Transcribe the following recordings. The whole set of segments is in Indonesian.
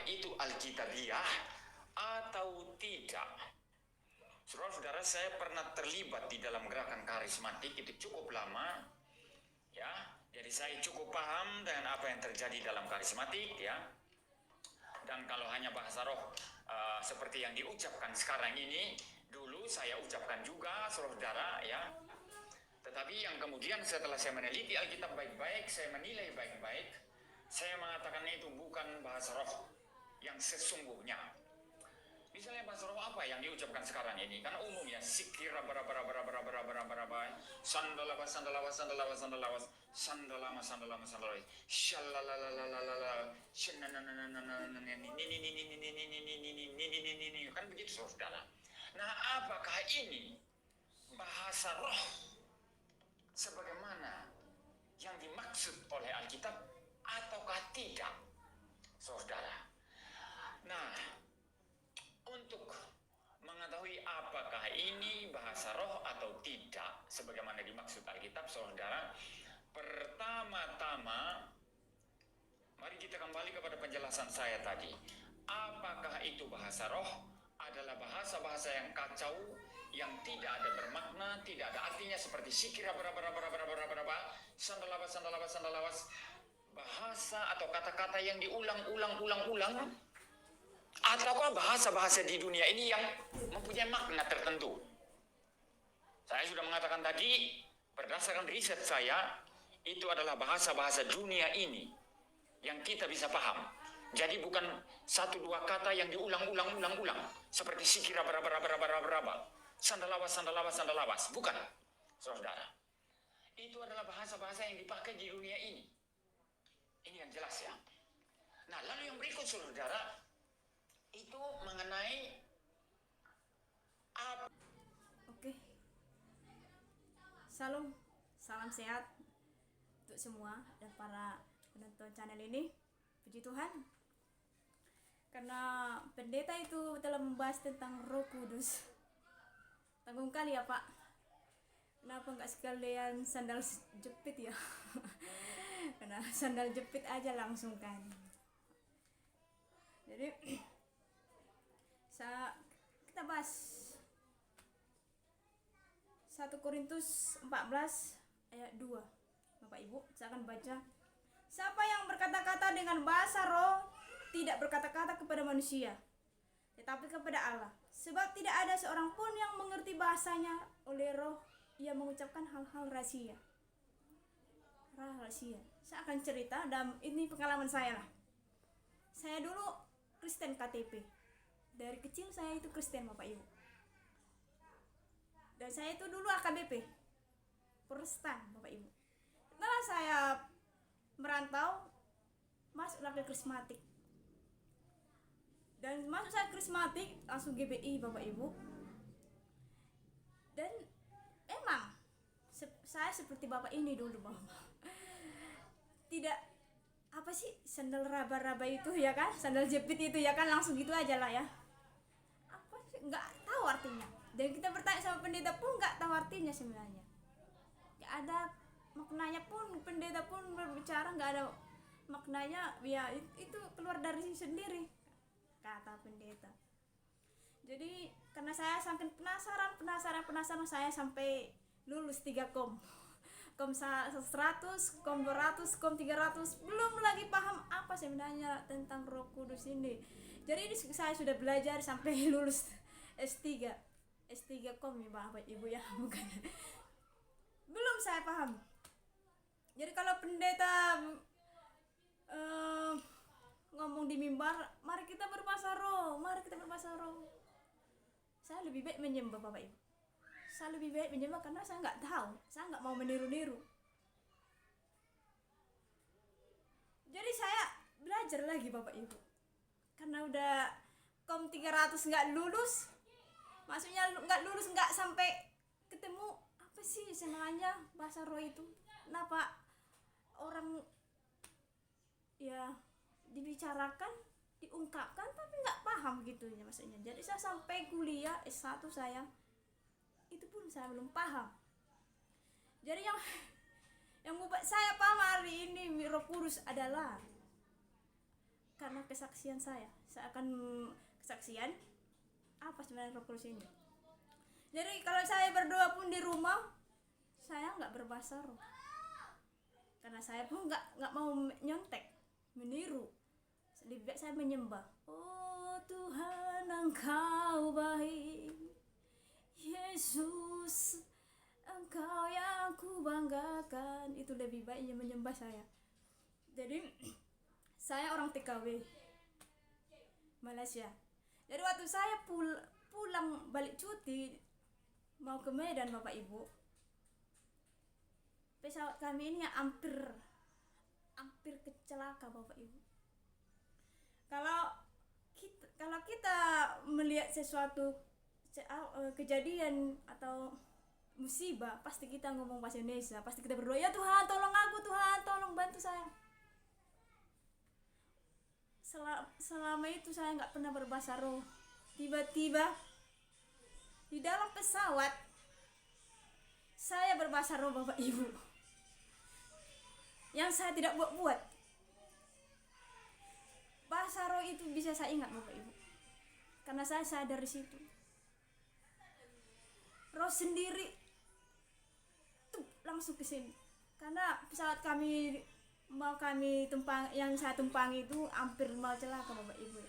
itu alkitabiah atau tidak. Saudara-saudara, saya pernah terlibat di dalam gerakan karismatik itu cukup lama, ya. Jadi saya cukup paham dengan apa yang terjadi dalam karismatik, ya. Dan kalau hanya bahasa roh seperti yang diucapkan sekarang ini, dulu saya ucapkan juga, saudara, ya. Tetapi yang kemudian setelah saya meneliti Alkitab baik-baik, saya menilai baik-baik, saya mengatakan itu bukan bahasa roh yang sesungguhnya. Misalnya bahasa roh apa yang diucapkan sekarang ini? Kan umum ya, sikira sandalama sandalama sandalama sandalama sandalama sandalama sandalama shalalalalalala kan begitu saudara. Nah, apakah ini bahasa roh sebagaimana yang dimaksud oleh Alkitab ataukah tidak, saudara? Nah, untuk mengetahui apakah ini bahasa roh atau tidak sebagaimana dimaksud Alkitab, saudara, pertama-tama mari kita kembali kepada penjelasan saya tadi. Apakah itu bahasa roh? Adalah bahasa-bahasa yang kacau, yang tidak ada bermakna, tidak ada artinya, seperti sikira sandalawas sandalawas sandalawas, bahasa atau kata-kata yang diulang-ulang ataukah bahasa-bahasa di dunia ini yang mempunyai makna tertentu. Saya sudah mengatakan tadi, berdasarkan riset saya, itu adalah bahasa-bahasa dunia ini yang kita bisa paham. Jadi bukan satu dua kata yang diulang-ulang seperti sikira sandalawas sandalawas sandalawas, bukan, saudara. Itu adalah bahasa-bahasa yang dipakai di dunia ini. Ini yang jelas, ya. Nah, lalu yang berikut, saudara, itu mengenai apa? Oke. Salam sehat untuk semua dan para penonton channel ini. Puji Tuhan, karena pendeta itu telah membahas tentang Roh Kudus. Tanggung kali ya, Pak. Kenapa nggak sekalian sandal jepit ya? Karena sandal jepit aja langsung kan. Jadi kita bahas 1 Korintus 14 ayat 2. Bapak Ibu, saya akan baca. Siapa yang berkata-kata dengan bahasa roh tidak berkata-kata kepada manusia, tetapi kepada Allah. Sebab tidak ada seorang pun yang mengerti bahasanya, oleh roh ia mengucapkan hal-hal rahasia. Saya akan cerita, dan ini pengalaman saya lah. Saya dulu Kristen KTP. Dari kecil saya itu Kristen, Bapak Ibu. Dan saya itu dulu AKBP, Protestan, Bapak Ibu. Setelah saya merantau, masuklah ke Krismatik. Dan masuk saya Krismatik, langsung GBI, Bapak Ibu. Dan emang saya seperti Bapak ini dulu, Bapak. Tidak apa sih, sandal raba-raba itu ya kan, sandal jepit itu ya kan, langsung gitu aja lah ya. Apa sih, nggak tahu artinya. Dan kita bertanya sama pendeta pun nggak tahu artinya sebenarnya. Nggak ada maknanya pun, pendeta pun berbicara nggak ada maknanya, ya itu keluar dari sendiri, kata pendeta. Jadi karena saya saking penasaran, saya sampai lulus 3 kom 100, kom 200, kom 300, belum lagi paham apa sebenarnya tentang Roh Kudus ini. Jadi ini saya sudah belajar sampai lulus S3 kom ya Bapak Ibu ya, bukan. Belum saya paham. Jadi kalau pendeta ngomong di mimbar, mari kita berbahasa roh, saya lebih baik menyembah, Bapak Ibu. Saya lebih baik menyembah karena saya nggak tahu, saya nggak mau meniru-niru. Jadi saya belajar lagi, Bapak Ibu. Karena udah kom 300 nggak lulus, maksudnya nggak lulus, nggak sampai ketemu apa sih sebenarnya bahasa roh itu. Kenapa orang ya dibicarakan, diungkapkan tapi nggak paham gitu ya maksudnya. Jadi saya sampai kuliah S1 saya itu pun saya belum paham. Jadi yang membuat saya paham hari ini Roh Kudus adalah karena kesaksian saya akan kesaksian apa sebenarnya Roh Kudus ini. Jadi kalau saya berdoa pun di rumah, saya nggak berbahasa roh, karena saya pun nggak mau nyontek, meniru. Lebih baik saya menyembah. Oh Tuhan, Engkau baik, Yesus, Engkau yang ku banggakan. Itu lebih baiknya menyembah saya. Jadi saya orang TKW Malaysia. Jadi waktu saya pulang balik cuti mau ke Medan, Bapak Ibu, pesawat kami ini hampir kecelaka, Bapak Ibu. Kalau kita melihat sesuatu kejadian atau musibah, pasti kita ngomong bahasa Indonesia, pasti kita berdoa, ya Tuhan tolong aku, Tuhan tolong bantu saya. Selama itu saya nggak pernah berbahasa roh. Tiba-tiba di dalam pesawat saya berbahasa roh, Bapak Ibu, yang saya tidak buat-buat. Bahasa roh itu bisa saya ingat, Bapak Ibu, karena saya sadar di situ. Roh sendiri tuh langsung ke sini, karena pesawat kami yang saya tumpangi itu hampir mau celaka, Bapak Ibu.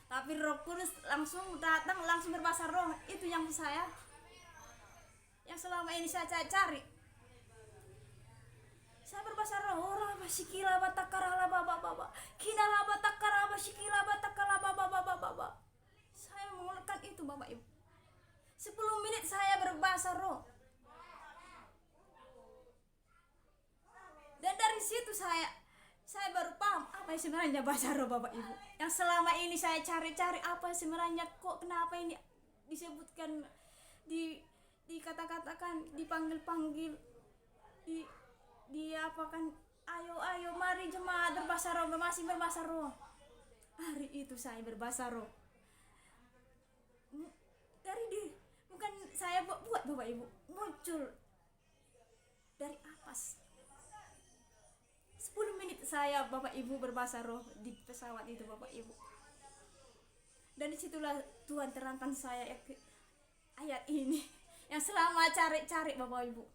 Tapi Roh Kudus langsung datang, langsung berbahasa roh. Itu yang selama ini saya cari. Saya berbahasa roh, ora basikila batakara baba kinala batakara basikila batakala baba. Saya mengulangi itu, Bapak Ibu. 10 menit saya berbahasa roh. Dan dari situ saya baru paham apa yang sebenarnya bahasa roh, Bapak Ibu. Yang selama ini saya cari-cari apa sebenarnya, kok kenapa ini disebutkan, dikata-katakan, dipanggil-panggil, diapakan, ayo mari jemaat berbahasa roh, masing berbahasa roh. Hari itu saya berbahasa roh. Bukan saya buat, Bapak Ibu, muncul dari atas. 10 menit saya, Bapak Ibu, berbahasa roh di pesawat itu, Bapak Ibu. Dan disitulah Tuhan terangkan saya ayat ini yang selama cari-cari, Bapak Ibu.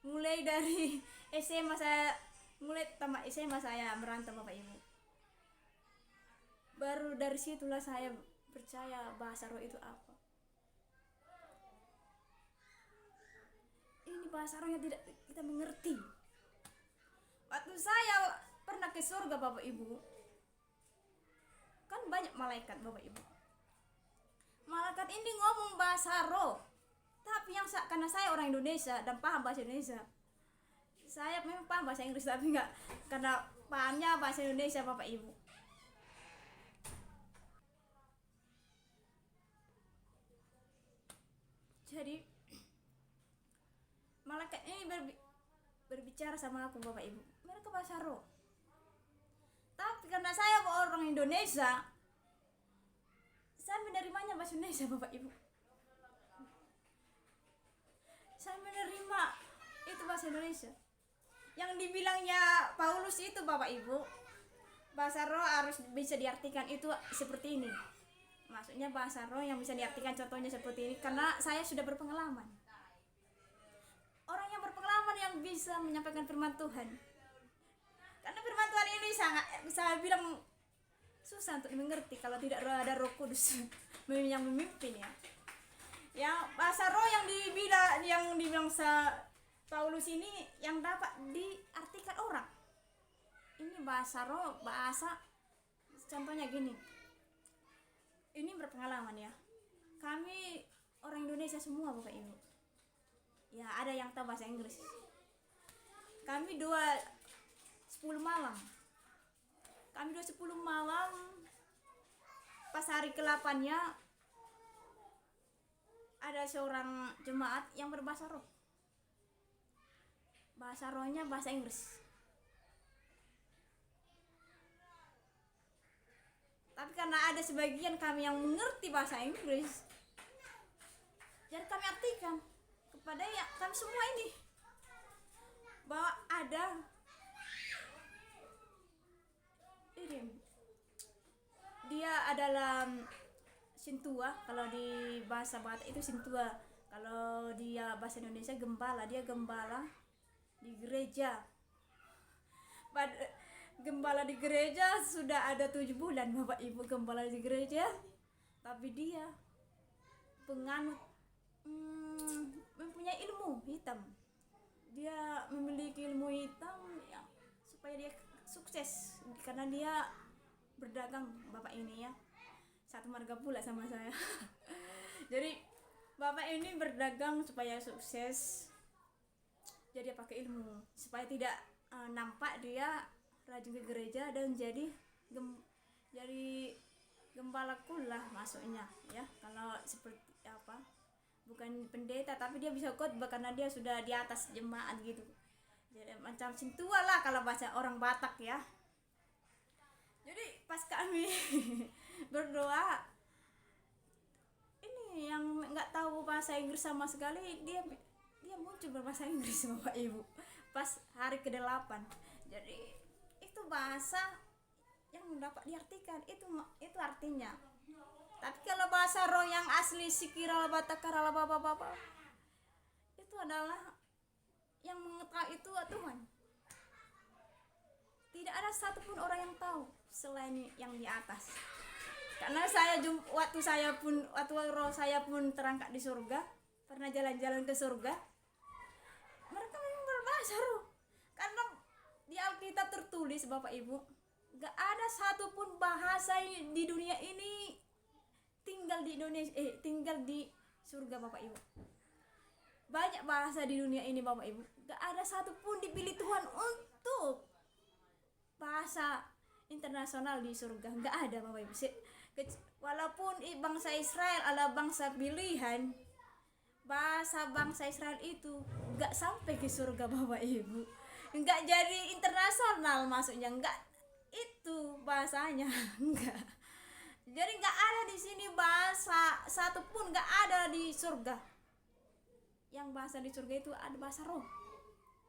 Mulai dari tamat SMA saya merantau, Bapak Ibu. Baru dari situlah saya percaya bahasa roh itu apa. Ini bahasa roh yang tidak kita mengerti. Waktu saya pernah ke surga, Bapak Ibu, kan banyak malaikat, Bapak Ibu. Malaikat ini ngomong bahasa roh, tapi karena saya orang Indonesia dan paham bahasa Indonesia, saya memang paham bahasa Inggris, tapi enggak karena pahamnya bahasa Indonesia, Bapak Ibu. Jadi malaikat ini berbicara sama aku, Bapak Ibu. Mereka bahasa roh. Tapi karena saya orang Indonesia, saya menerimanya bahasa Indonesia, Bapak Ibu. Saya menerima itu bahasa Indonesia. Yang dibilangnya Paulus itu, Bapak Ibu, bahasa roh harus bisa diartikan itu seperti ini. Maksudnya bahasa roh yang bisa diartikan contohnya seperti ini, karena saya sudah berpengalaman. Orang yang berpengalaman yang bisa menyampaikan firman Tuhan. Karena firman Tuhan ini sangat, saya bilang, susah untuk dimengerti kalau tidak ada Roh Kudus yang memimpin, ya. Yang bahasa roh yang dibilang Paulus ini yang dapat diartikan orang. Ini bahasa roh, contohnya gini. Ini berpengalaman, ya. Kami orang Indonesia semua, Bapak Ibu. Ya, ada yang tahu bahasa Inggris. Kami 10 malam. Kami 10 malam. Pas hari ke-8-nya ada seorang jemaat yang berbahasa roh. Bahasa rohnya bahasa Inggris. Tapi karena ada sebagian kami yang mengerti bahasa Inggris, jadi kami artikan kepada kami semua ini bahwa ada ini adalah sintua, kalau di bahasa Batak itu sintua, kalau dia bahasa Indonesia gembala. Dia gembala di gereja. Gembala di gereja sudah ada 7 bulan Bapak Ibu gembala di gereja, tapi dia penganut mempunyai ilmu hitam. Dia memiliki ilmu hitam ya, supaya dia sukses karena dia berdagang Bapak ini ya. Satu marga pula sama saya. Jadi Bapak ini berdagang supaya sukses. Jadi dia pakai ilmu supaya tidak nampak dia rajin ke gereja dan jadi gembala kulah masuknya ya. Kalau seperti apa, bukan pendeta tapi dia bisa khotbah karena dia sudah di atas jemaat gitu. Jadi macam sintua lah kalau bahasa orang Batak ya. Jadi pas kami berdoa, ini yang nggak tahu bahasa Inggris sama sekali, dia muncul berbahasa Inggris Bapak Ibu pas hari ke-8. Jadi itu bahasa yang dapat diartikan, itu artinya. Tapi kalau bahasa roh yang asli sikirala batakarala baba itu adalah yang mengetahui itu Tuhan. Tidak ada satupun orang yang tahu selain yang di atas. Karena waktu roh saya pun terangkat di surga, pernah jalan-jalan ke surga, mereka memang berbahasa roh. Karena di Alkitab tertulis Bapak Ibu, gak ada satupun bahasa di dunia ini tinggal di Indonesia, tinggal di surga Bapak Ibu. Banyak bahasa di dunia ini Bapak Ibu, gak ada satupun dipilih Tuhan untuk bahasa internasional di surga, gak ada Bapak Ibu. Walaupun bangsa Israel adalah bangsa pilihan, bahasa bangsa Israel itu gak sampai ke surga Bapak Ibu, gak jadi internasional maksudnya, gak itu bahasanya. Enggak. Jadi gak ada di sini bahasa satupun, gak ada di surga. Yang bahasa di surga itu ada bahasa roh,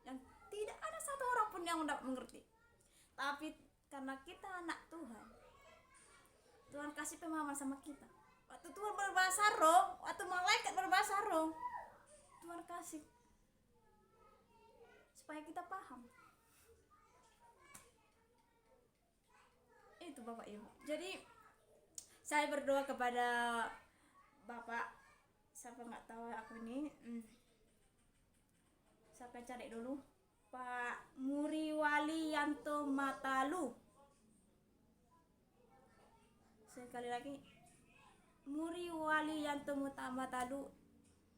yang tidak ada satu orang pun yang tidak mengerti. Tapi karena kita anak Tuhan, Tuhan kasih pemahaman sama kita. Waktu Tuhan berbahasa roh, waktu malaikat berbahasa roh, Tuhan kasih supaya kita paham. Itu Bapak Ibu. Jadi saya berdoa kepada Bapak, siapa nggak tahu aku ini, siapa cari dulu, Pak Muriwali Yanto Matalu. Sekali lagi, Muriwali Yanto Matalu.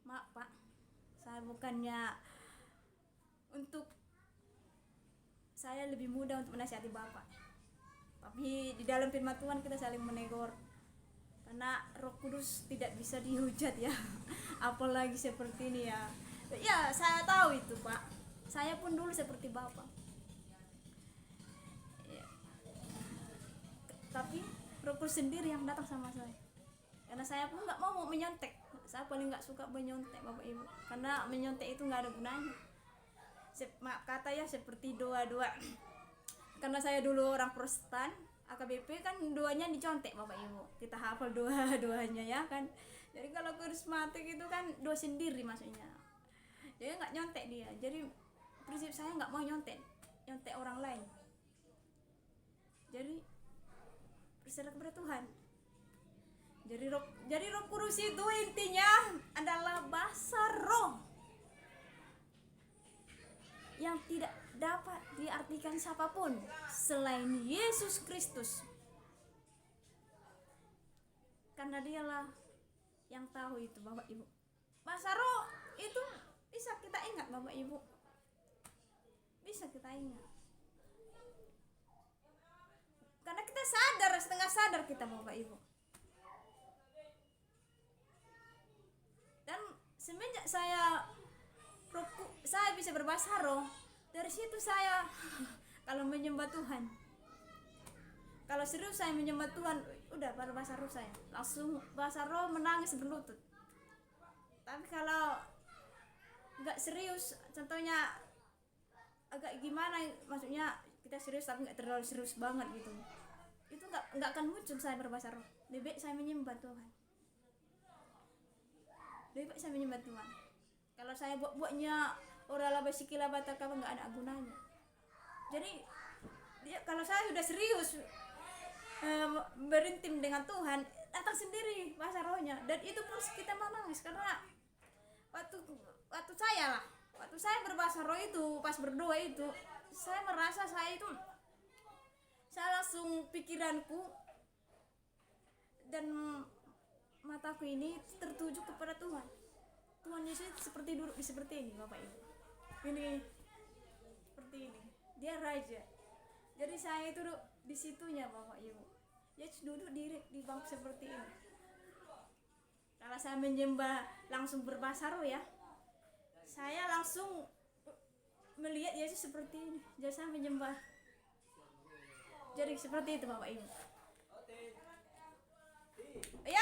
Maaf Pak, saya bukannya untuk, saya lebih mudah untuk menasihati Bapak, tapi di dalam firman Tuhan kita saling menegur, karena Roh Kudus tidak bisa dihujat ya. Apalagi seperti ini ya. Ya saya tahu itu Pak, saya pun dulu seperti Bapak ya. Tapi Roh Kudus sendiri yang datang sama saya, karena saya pun nggak mau menyontek. Saya paling nggak suka menyontek Bapak Ibu, karena menyontek itu nggak ada gunanya. Maaf kata ya, seperti doa-doa. Karena saya dulu orang Protestan, AKBP kan doanya dicontek Bapak Ibu, kita hafal doa-doanya ya kan. Jadi kalau karismatik itu kan doa sendiri maksudnya, jadi nggak nyontek dia. Jadi prinsip saya nggak mau nyontek orang lain. Jadi berserah kepada Tuhan. Jadi Roh Kudus itu intinya adalah bahasa roh yang tidak dapat diartikan siapapun selain Yesus Kristus, karena dialah yang tahu itu Bapak Ibu. Bahasa roh itu bisa kita ingat Bapak Ibu, bisa kita ingat, karena kita sadar, setengah sadar kita Bapak Ibu. Dan semenjak saya bisa berbahasa roh, dari situ saya kalau menyembah Tuhan, kalau serius saya menyembah Tuhan, udah pada bahasa roh saya langsung bahasa roh menangis berlutut. Tapi kalau nggak serius, contohnya agak gimana, maksudnya kita serius tapi nggak terlalu serius banget gitu, itu nggak akan muncul saya berbahasa roh. Lebih baik saya menyembah Tuhan. Lebih baik saya menyembah Tuhan. Kalau saya buat-buatnya orala basikila bataka nggak ada gunanya. Jadi kalau saya sudah serius berintim dengan Tuhan, datang sendiri bahasa rohnya. Dan itu pun kita menangis karena waktu saya berbahasa roh itu, pas berdoa itu, saya merasa saya langsung pikiranku dan mataku ini tertuju kepada Tuhan. Tuhan Yesus seperti duduk seperti ini, Bapak Ibu. Ini seperti ini. Dia raja. Jadi saya itu duduk di situnya, Bapak Ibu. Yesus duduk di bangku seperti ini. Kalau saya menyembah langsung berbahasa roh ya, saya langsung melihat Yesus seperti ini. Jadi saya menyembah. Jadi seperti itu, Bapak Ibu. Ya,